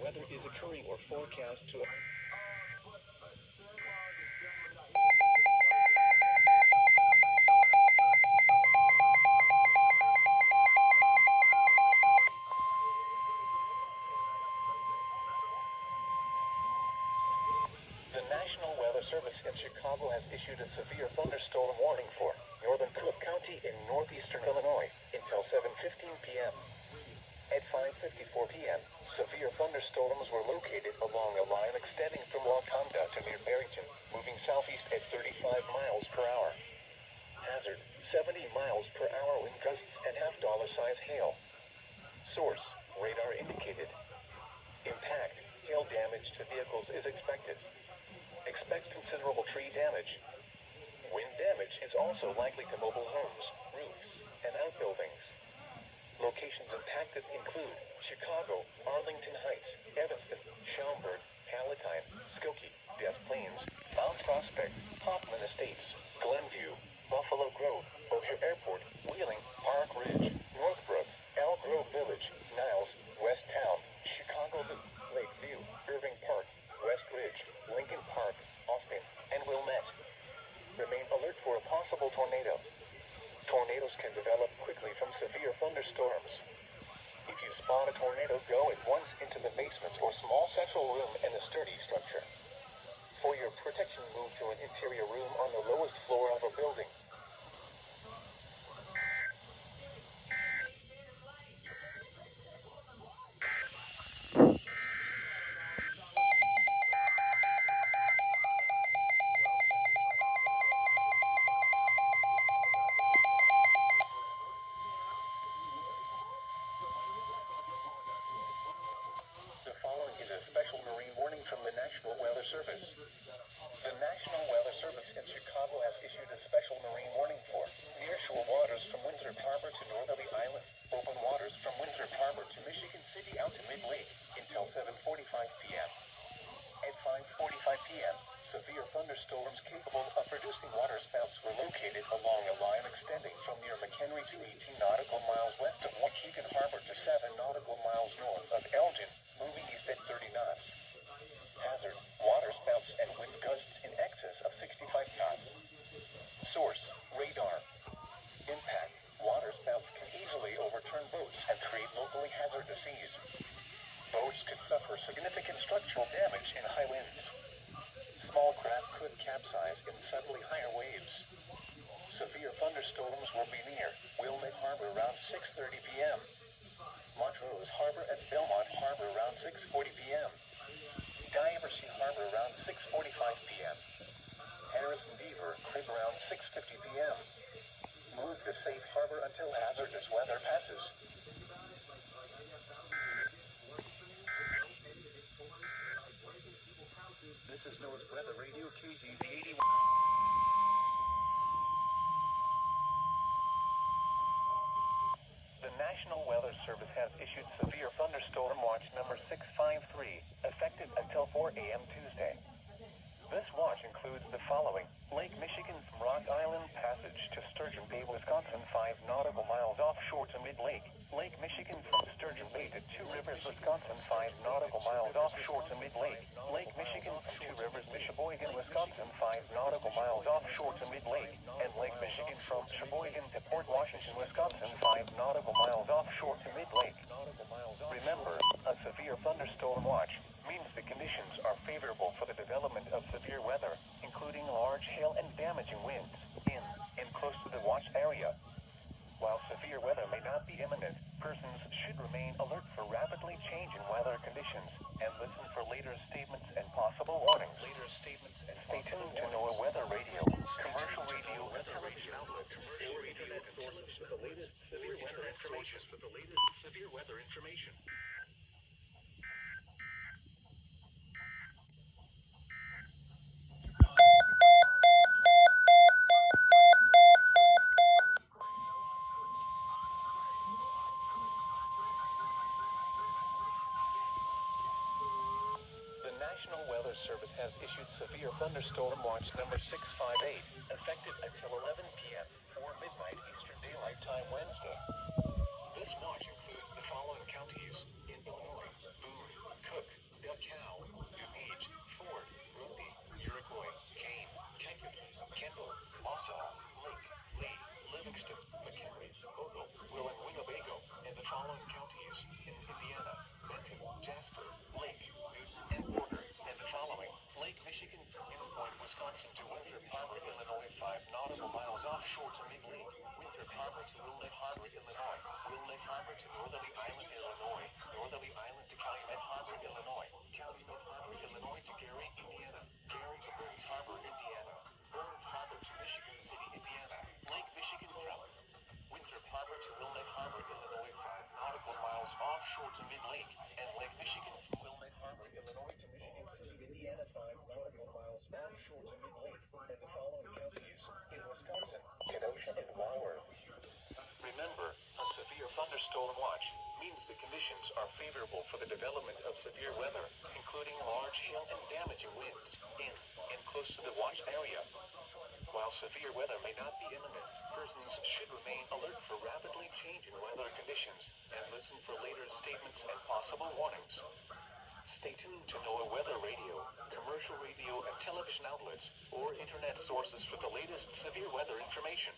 weather is occurring or forecast to. The National Weather Service in Chicago has issued a severe thunderstorm warning for northern Cook County in northeastern Illinois until 7:15 p.m. At 5:54 p.m., severe thunderstorms were located along a line extending from Wakanda to near Barrington, moving southeast at 35 miles per hour. Hazard, 70 miles per hour wind gusts and half-dollar-size hail. Source, radar indicated. Impact, hail damage to vehicles is expected. Expect considerable tree damage. Wind damage is also likely to mobile homes, roofs, and outbuildings. Locations impacted include Chicago, Arlington Heights, Evanston, Schaumburg, Palatine, Skokie, Des Plaines, Mount Prospect, Hoffman Estates, Glenview, Buffalo Grove, O'Hare Airport, Wheeling, Park Ridge, Northbrook, Elk Grove Village, Niles, West Town, Chicago, Lakeview, Irving Park, West Ridge, Lincoln Park, Austin, and Wilmette. Remain alert for a possible tornado. Tornadoes can develop quickly from severe thunderstorms. If you spot a tornado, go at once into the basement or small central room in a sturdy structure. For your protection, move to an interior room on the lowest floor of a building. The following is a special marine warning from the National Weather Service. The National Weather Service in Chicago has issued a special marine warning for nearshore waters from Windsor Harbor to Northerly Island, open waters from Windsor Harbor to Michigan City out to Mid-Lake until 7:45 p.m. At 5:45 p.m., severe thunderstorms capable of producing waterspouts were located along a line extending from near McHenry to 18 nautical miles west of Waukegan Harbor to 7 nautical miles north of Elgin, moving east at 30 knots. Hazard, waterspouts and wind gusts in excess of 65 knots. Source, radar. Impact, waterspouts can easily overturn boats and create locally hazardous seas. Boats could suffer significant structural damage in high winds. Small craft could capsize in suddenly higher waves. Severe thunderstorms will be near Wilmette Harbor around 6:30 p.m. Montrose Harbor and Belmont Harbor around 6:40 p.m. Diversey Harbor around 6:45 p.m. Harrison Beaver Crib around 6:50 p.m. Move to safe harbor until hazardous weather passes. This is NOAA's Weather Radio KZZ 81. The National Weather Service has issued severe thunderstorm watch number 653, effective until 4 a.m. Tuesday. This watch includes the following: Lake Michigan from Rock Island Passage to Sturgeon Bay, Wisconsin, 5 nautical miles offshore to Mid-Lake. Lake Michigan from Sturgeon Bay to Two Rivers, Wisconsin, 5 nautical miles offshore to Mid-Lake. Lake Michigan from Two Rivers to Sheboygan, Wisconsin, 5 nautical miles offshore to Mid-Lake. And Lake Michigan from Sheboygan to Port Washington, Wisconsin, 5 nautical miles offshore to Mid-Lake. Remember, a severe thunderstorm watch means the conditions are favorable for the development of severe weather, including large hail and damaging winds in and close to the watch area. While severe weather may not be imminent, persons should remain alert for rapidly changing weather conditions and listen for later statements and possible warnings. Stay tuned to NOAA Weather Radio, commercial radio information outlet, commercial internet sources for the latest severe weather information. The National Weather Service has issued severe thunderstorm watch number 658, effective until 11 p.m. or midnight Eastern Daylight Time Wednesday. This watch includes the following counties in Illinois: Boone, Cook, nautical miles offshore to mid-lake and the following counties in Wisconsin, Kenosha, and Broward. Remember, a severe thunderstorm watch means the conditions are favorable for the development of severe weather, including large hail and damaging winds in and close to the watch area. While severe weather may not be imminent, persons should remain alert for rapidly changing weather conditions and listen for later statements and possible warnings. Stay tuned to NOAA weather radio, commercial radio and television outlets, or internet sources for the latest severe weather information.